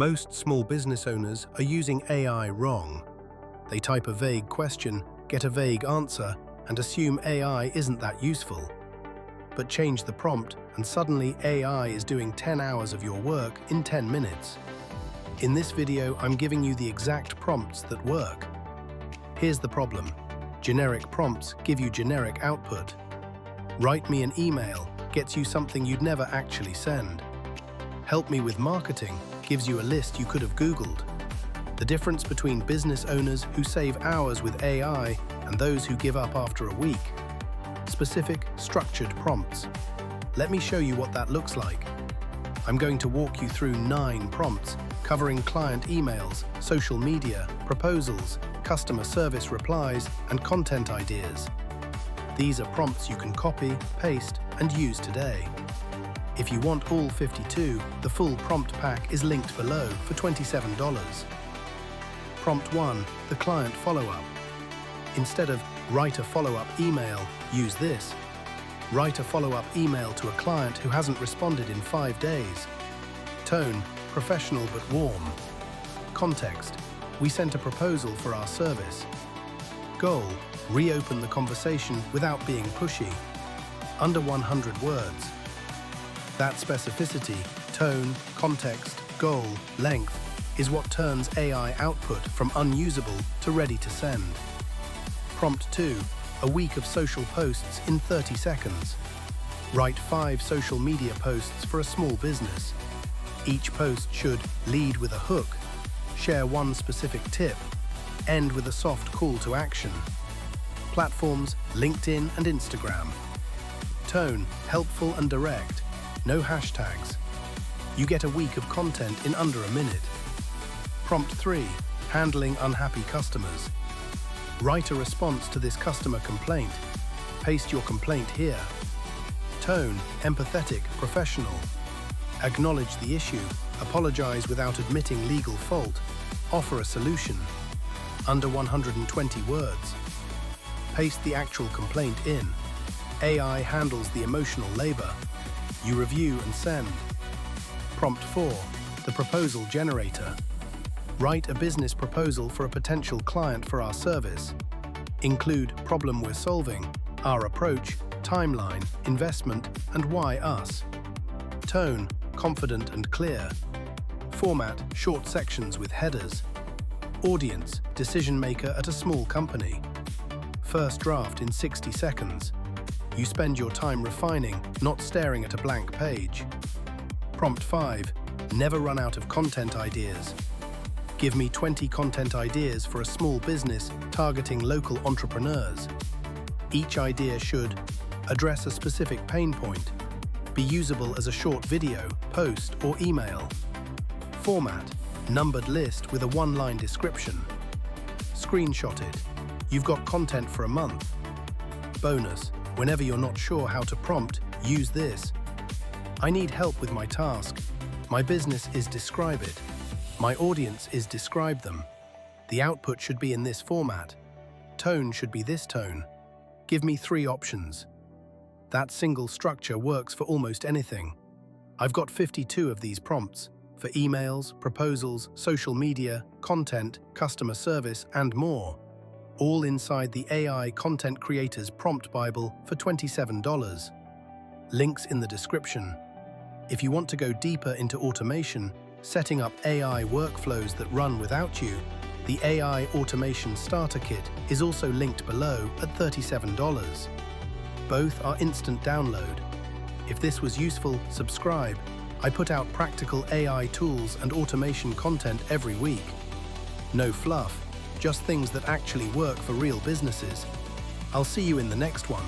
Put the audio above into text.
Most small business owners are using AI wrong. They type a vague question, get a vague answer, and assume AI isn't that useful. But change the prompt, and suddenly AI is doing 10 hours of your work in 10 minutes. In this video, I'm giving you the exact prompts that work. Here's the problem. Generic prompts give you generic output. Write me an email gets you something you'd never actually send. Help me with marketing gives you a list you could have Googled. The difference between business owners who save hours with AI and those who give up after a week. Specific, structured prompts. Let me show you what that looks like. I'm going to walk you through 9 prompts covering client emails, social media, proposals, customer service replies, and content ideas. These are prompts you can copy, paste, and use today. If you want all 52, the full prompt pack is linked below for $27. Prompt 1, the client follow-up. Instead of write a follow-up email, use this. Write a follow-up email to a client who hasn't responded in 5 days. Tone, professional but warm. Context, we sent a proposal for our service. Goal, reopen the conversation without being pushy. Under 100 words. That specificity, tone, context, goal, length, is what turns AI output from unusable to ready to send. Prompt 2, a week of social posts in 30 seconds. Write 5 social media posts for a small business. Each post should lead with a hook, share one specific tip, end with a soft call to action. Platforms, LinkedIn and Instagram. Tone, helpful and direct. No hashtags. You get a week of content in under a minute. Prompt 3, handling unhappy customers. Write a response to this customer complaint. Paste your complaint here. Tone, empathetic, professional. Acknowledge the issue, apologize without admitting legal fault, offer a solution. Under 120 words. Paste the actual complaint in. AI handles the emotional labor. You review and send. Prompt 4, the proposal generator. Write a business proposal for a potential client for our service. Include problem we're solving, our approach, timeline, investment, and why us. Tone, confident and clear. Format, short sections with headers. Audience, decision maker at a small company. First draft in 60 seconds. You spend your time refining, not staring at a blank page. Prompt 5, never run out of content ideas. Give me 20 content ideas for a small business targeting local entrepreneurs. Each idea should address a specific pain point, be usable as a short video, post, or email. Format, numbered list with a 1-line description. Screenshotted, you've got content for a month. Bonus, whenever you're not sure how to prompt, use this. I need help with my task. My business is describe it. My audience is describe them. The output should be in this format. Tone should be this tone. Give me 3 options. That single structure works for almost anything. I've got 52 of these prompts for emails, proposals, social media, content, customer service, and more. All inside the AI Content Creators Prompt Bible for $27. Links in the description. If you want to go deeper into automation, setting up AI workflows that run without you, the AI Automation Starter Kit is also linked below at $37. Both are instant download. If this was useful, subscribe. I put out practical AI tools and automation content every week. No fluff, just things that actually work for real businesses. I'll see you in the next one.